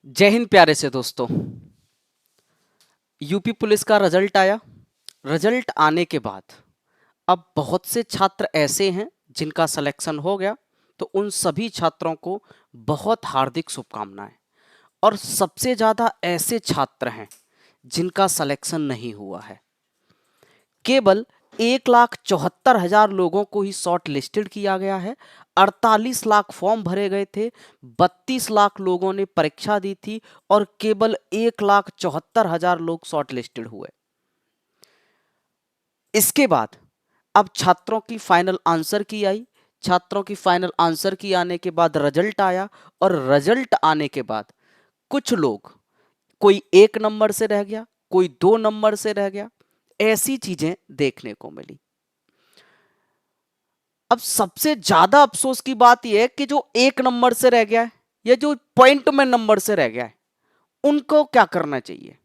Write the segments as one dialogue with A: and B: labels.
A: जय हिंद प्यारे से दोस्तों। यूपी पुलिस का रिजल्ट आया। रिजल्ट आने के बाद अब बहुत से छात्र ऐसे हैं जिनका सिलेक्शन हो गया, तो उन सभी छात्रों को बहुत हार्दिक शुभकामनाएं। और सबसे ज़्यादा ऐसे छात्र हैं जिनका सिलेक्शन नहीं हुआ है। केवल 1,74,000 लोगों को ही शॉर्ट लिस्टेड किया गया है। 48 लाख फॉर्म भरे गए थे, 32 लाख लोगों ने परीक्षा दी थी और केवल 1,74,000 लोग शॉर्ट लिस्टेड हुए। इसके बाद अब छात्रों की फाइनल आंसर की आई। छात्रों की फाइनल आंसर की आने के बाद रिजल्ट आया, और रिजल्ट आने के बाद कुछ लोग, कोई 1 नंबर से रह गया, कोई 2 नंबर से रह गया, ऐसी चीजें देखने को मिली। अब सबसे ज्यादा अफसोस की बात यह है कि जो 1 नंबर से रह गया है या जो पॉइंट में नंबर से रह गया है, उनको क्या करना चाहिए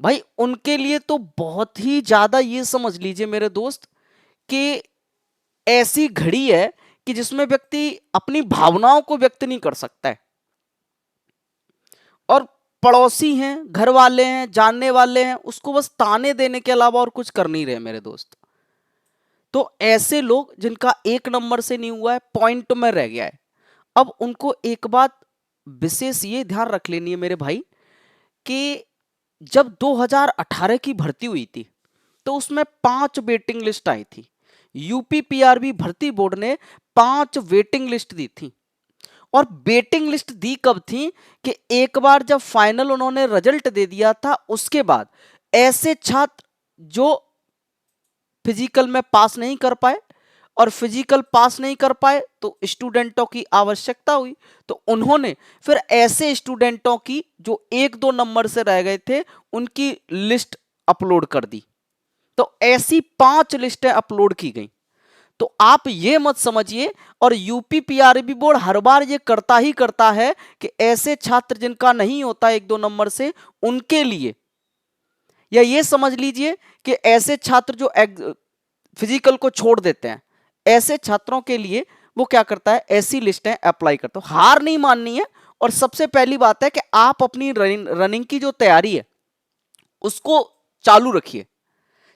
A: भाई? उनके लिए तो बहुत ही ज्यादा, ये समझ लीजिए मेरे दोस्त, कि ऐसी घड़ी है कि जिसमें व्यक्ति अपनी भावनाओं को व्यक्त नहीं कर सकता है, और पड़ोसी हैं, घर वाले हैं, जानने वाले हैं, उसको बस ताने देने के अलावा और कुछ कर नहीं रहे मेरे दोस्त। तो ऐसे लोग जिनका 1 नंबर से नहीं हुआ है, पॉइंट में रह गया है, अब उनको एक बात विशेष ये ध्यान रख लेनी है मेरे भाई, कि जब 2018 की भर्ती हुई थी तो उसमें 5 वेटिंग लिस्ट आई थी। यूपी पीआरबी भर्ती बोर्ड ने 5 वेटिंग लिस्ट दी थी। और वेटिंग लिस्ट दी कब थी कि एक बार जब फाइनल उन्होंने रिजल्ट दे दिया था, उसके बाद ऐसे छात्र जो फिजिकल में पास नहीं कर पाए, और फिजिकल पास नहीं कर पाए तो स्टूडेंटों की आवश्यकता हुई, तो उन्होंने फिर ऐसे स्टूडेंटों की जो 1-2 नंबर से रह गए थे, उनकी लिस्ट अपलोड कर दी। तो ऐसी 5 लिस्टें अपलोड की गई। तो आप ये मत समझिए, और यूपी पीआरबी बोर्ड हर बार ये करता ही करता है कि ऐसे छात्र जिनका नहीं होता 1-2 नंबर से, उनके लिए, या ये समझ लीजिए कि ऐसे छात्र जो फिजिकल को छोड़ देते हैं, ऐसे छात्रों के लिए वो क्या करता है, ऐसी लिस्टें अप्लाई करता है। हार नहीं माननी है, और सबसे पहली बात है कि आप अपनी रनिंग की जो तैयारी है उसको चालू रखिए।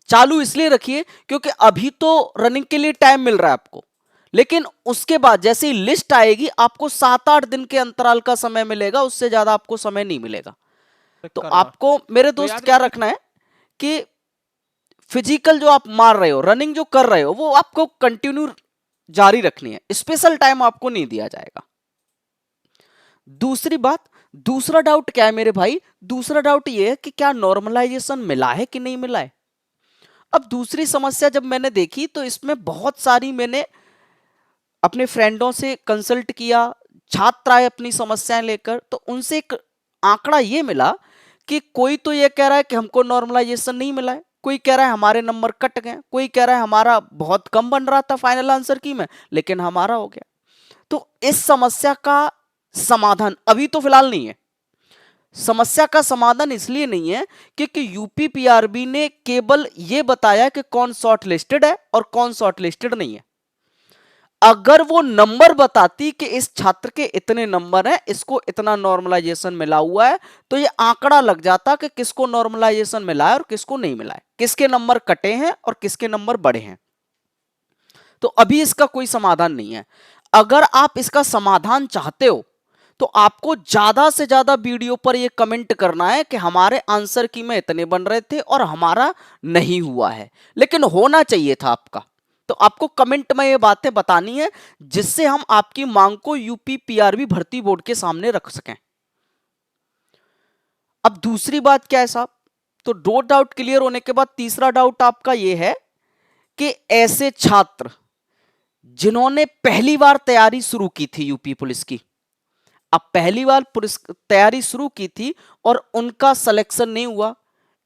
A: चालू इसलिए रखिए क्योंकि अभी तो रनिंग के लिए टाइम मिल रहा है आपको, लेकिन उसके बाद जैसे ही लिस्ट आएगी आपको 7-8 दिन के अंतराल का समय मिलेगा, उससे ज्यादा आपको समय नहीं मिलेगा। तो
B: करना
A: आपको मेरे
B: तो
A: दोस्त
B: यार
A: क्या रखना है कि फिजिकल जो आप मार रहे हो, रनिंग जो कर रहे हो, वो आपको कंटिन्यू जारी रखनी है, स्पेशल टाइम आपको नहीं दिया जाएगा। दूसरी बात, दूसरा डाउट क्या है मेरे भाई? दूसरा डाउट ये है कि क्या नॉर्मलाइजेशन मिला है कि नहीं मिला है। अब दूसरी समस्या जब मैंने देखी तो इसमें बहुत सारी, मैंने अपने फ्रेंडों से कंसल्ट किया, छात्र आए अपनी समस्याएं लेकर, तो उनसे एक आंकड़ा ये मिला कि कोई तो ये कह रहा है कि हमको नॉर्मलाइजेशन नहीं मिला है, कोई कह रहा है हमारे नंबर कट गए, कोई कह रहा है हमारा बहुत कम बन रहा था फाइनल आंसर की में, लेकिन हमारा हो गया। तो इस समस्या का समाधान अभी तो फिलहाल नहीं है। समस्या का समाधान इसलिए नहीं है क्योंकि यूपी पीआरबी ने केवल यह बताया कि कौन शॉर्ट लिस्टेड है और कौन शॉर्ट लिस्टेड नहीं है। अगर वो नंबर बताती कि इस छात्र के इतने नंबर हैं, इसको इतना नॉर्मलाइजेशन मिला हुआ है, तो ये आंकड़ा लग जाता कि किसको नॉर्मलाइजेशन मिला है और किसको नहीं मिला है, किसके नंबर कटे हैं और किसके नंबर बढ़े हैं। तो अभी इसका कोई समाधान नहीं है। अगर आप इसका समाधान चाहते हो तो आपको ज्यादा से ज्यादा वीडियो पर यह कमेंट करना है कि हमारे आंसर की में इतने बन रहे थे और हमारा नहीं हुआ है, लेकिन होना चाहिए था आपका। तो आपको कमेंट में ये बातें बतानी है जिससे हम आपकी मांग को यूपी पीआरबी भर्ती बोर्ड के सामने रख सकें। अब दूसरी बात क्या है साहब? तो 2 डाउट क्लियर होने के बाद तीसरा डाउट आपका यह है कि ऐसे छात्र जिन्होंने पहली बार तैयारी शुरू की थी यूपी पुलिस की, अब पहली बार पुलिस तैयारी शुरू की थी और उनका सिलेक्शन नहीं हुआ,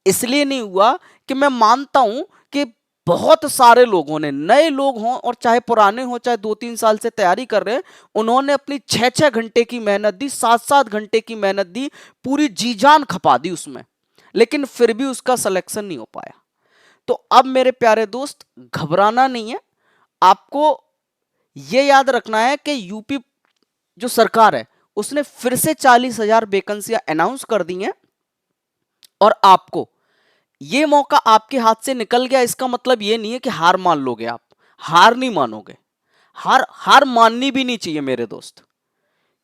A: इसलिए नहीं हुआ कि मैं मानता हूं कि बहुत सारे लोगों ने, नए लोग हों और चाहे पुराने हों, चाहे 2-3 साल से तैयारी कर रहे हैं, उन्होंने अपनी 6-6 घंटे की मेहनत दी, 7-7 घंटे की मेहनत दी, पूरी जी जान खपा दी उसमें, लेकिन फिर भी उसका सिलेक्शन नहीं हो पाया। तो अब मेरे प्यारे दोस्त, घबराना नहीं है। आपको यह याद रखना है कि यूपी जो सरकार है उसने फिर से 40,000 वैकेंसियां अनाउंस कर दी हैं और आपको ये मौका आपके हाथ से निकल गया, इसका मतलब ये नहीं है कि हार मान लोगे। आप हार नहीं मानोगे, हार हार माननी भी नहीं चाहिए मेरे दोस्त,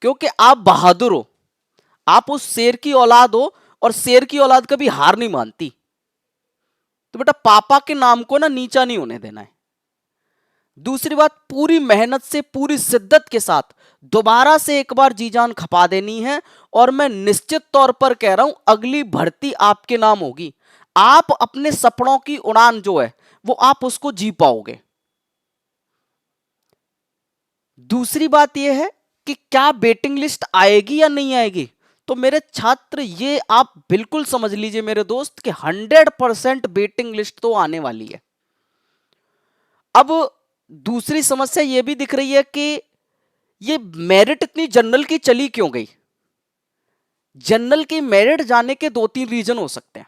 A: क्योंकि आप बहादुर हो, आप उस शेर की औलाद हो और शेर की औलाद कभी हार नहीं मानती। तो बेटा पापा के नाम को ना नीचा नहीं होने देना है। दूसरी बात, पूरी मेहनत से पूरी शिद्दत के साथ दोबारा से एक बार जी जान खपा देनी है, और मैं निश्चित तौर पर कह रहा हूं अगली भर्ती आपके नाम होगी। आप अपने सपनों की उड़ान जो है वो आप उसको जी पाओगे। दूसरी बात यह है कि क्या वेटिंग लिस्ट आएगी या नहीं आएगी, तो मेरे छात्र ये आप बिल्कुल समझ लीजिए मेरे दोस्त कि 100% वेटिंग लिस्ट तो आने वाली है। अब दूसरी समस्या यह भी दिख रही है कि ये मेरिट इतनी जनरल की चली क्यों गई। जनरल की मेरिट जाने के 2-3 रीजन हो सकते हैं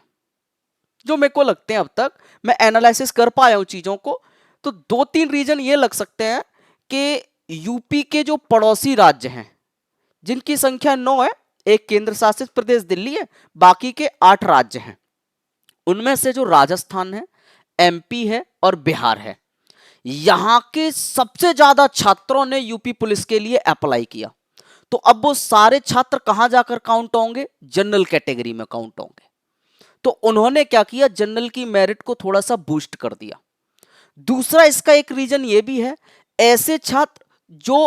A: जो मेरे को लगते हैं, अब तक मैं एनालिसिस कर पाया हूं चीजों को। तो 2-3 रीजन ये लग सकते हैं कि यूपी के जो पड़ोसी राज्य हैं जिनकी संख्या 9 है, एक केंद्र शासित प्रदेश दिल्ली है, बाकी के 8 राज्य हैं, उनमें से जो राजस्थान है, एमपी है और बिहार है, यहां के सबसे ज्यादा छात्रों ने यूपी पुलिस के लिए अप्लाई किया। तो अब वो सारे छात्र कहां जाकर काउंट होंगे, जनरल कैटेगरी में काउंट होंगे। तो उन्होंने क्या किया, जनरल की मेरिट को थोड़ा सा बूस्ट कर दिया। दूसरा इसका एक रीजन ये भी है, ऐसे छात्र जो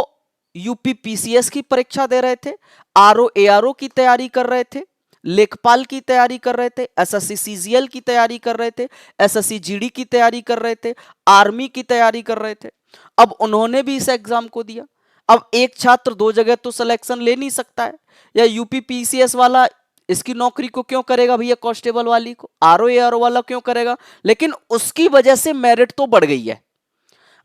A: यूपी पीसीएस की परीक्षा दे रहे थे, आरओ एआरओ की तैयारी कर रहे थे, लेखपाल की तैयारी कर रहे थे, एसएससी सीजीएल की तैयारी कर रहे थे, एसएससी जीडी की तैयारी कर रहे थे, आर्मी की तैयारी कर रहे थे, अब उन्होंने भी इस एग्जाम को दिया। अब एक छात्र 2 जगह तो सिलेक्शन ले नहीं सकता है, या यूपी पीसीएस वाला इसकी नौकरी को क्यों करेगा भैया, कांस्टेबल वाली को, आरओ एआरओ वाला क्यों करेगा, लेकिन उसकी वजह से मेरिट तो बढ़ गई है।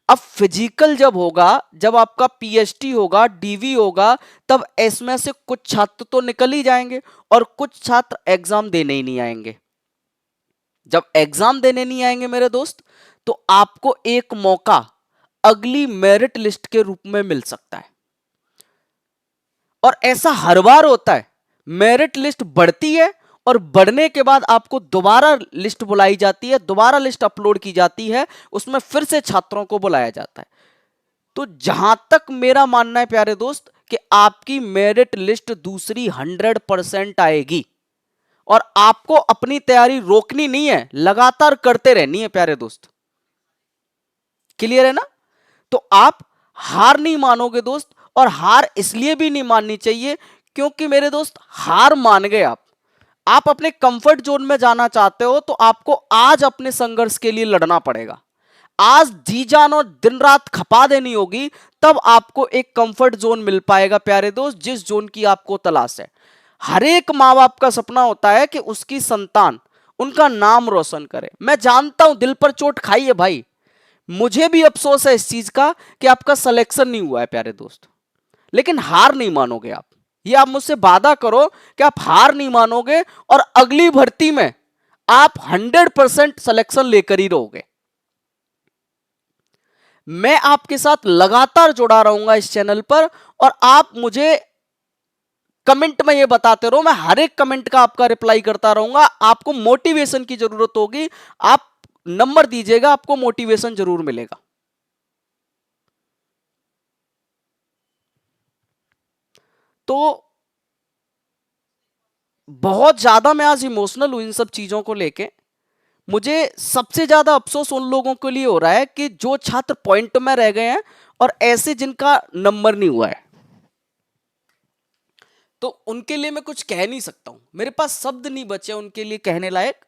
A: अब फिजिकल जब होगा, जब आपका पीएचटी होगा, डीवी होगा, तब इसमें से कुछ छात्र तो निकल ही जाएंगे और कुछ छात्र एग्जाम देने ही नहीं आएंगे। जब एग्जाम देने नहीं आएंगे मेरे दोस्त, तो आपको एक मौका अगली मेरिट लिस्ट के रूप में मिल सकता है। और ऐसा हर बार होता है, मेरिट लिस्ट बढ़ती है और बढ़ने के बाद आपको दोबारा लिस्ट बुलाई जाती है, दोबारा लिस्ट अपलोड की जाती है, उसमें फिर से छात्रों को बुलाया जाता है। तो जहां तक मेरा मानना है प्यारे दोस्त कि आपकी मेरिट लिस्ट दूसरी 100% आएगी, और आपको अपनी तैयारी रोकनी नहीं है, लगातार करते रहनी है प्यारे दोस्त। क्लियर है ना। तो आप हार नहीं मानोगे दोस्त, और हार इसलिए भी नहीं माननी चाहिए क्योंकि मेरे दोस्त हार मान गए आप अपने कंफर्ट जोन में जाना चाहते हो, तो आपको आज अपने संघर्ष के लिए लड़ना पड़ेगा, आज जी जान और दिन रात खपा देनी होगी, तब आपको एक कंफर्ट जोन मिल पाएगा प्यारे दोस्त, जिस जोन की आपको तलाश है। हर एक माँ बाप का सपना होता है कि उसकी संतान उनका नाम रोशन करे। मैं जानता हूं दिल पर चोट खाई है भाई, मुझे भी अफसोस है इस चीज का कि आपका सिलेक्शन नहीं हुआ है प्यारे दोस्त, लेकिन हार नहीं मानोगे आप। ये आप मुझसे वादा करो कि आप हार नहीं मानोगे और अगली भर्ती में आप 100% सिलेक्शन लेकर ही रहोगे। मैं आपके साथ लगातार जुड़ा रहूंगा इस चैनल पर, और आप मुझे कमेंट में ये बताते रहो, मैं हर एक कमेंट का आपका रिप्लाई करता रहूंगा। आपको मोटिवेशन की जरूरत होगी, आप नंबर दीजिएगा, आपको मोटिवेशन जरूर मिलेगा। तो बहुत ज्यादा मैं आज इमोशनल हूं इन सब चीजों को लेके। मुझे सबसे ज्यादा अफसोस उन लोगों के लिए हो रहा है कि जो छात्र पॉइंट में रह गए हैं और ऐसे जिनका नंबर नहीं हुआ है, तो उनके लिए मैं कुछ कह नहीं सकता हूं, मेरे पास शब्द नहीं बचे उनके लिए कहने लायक।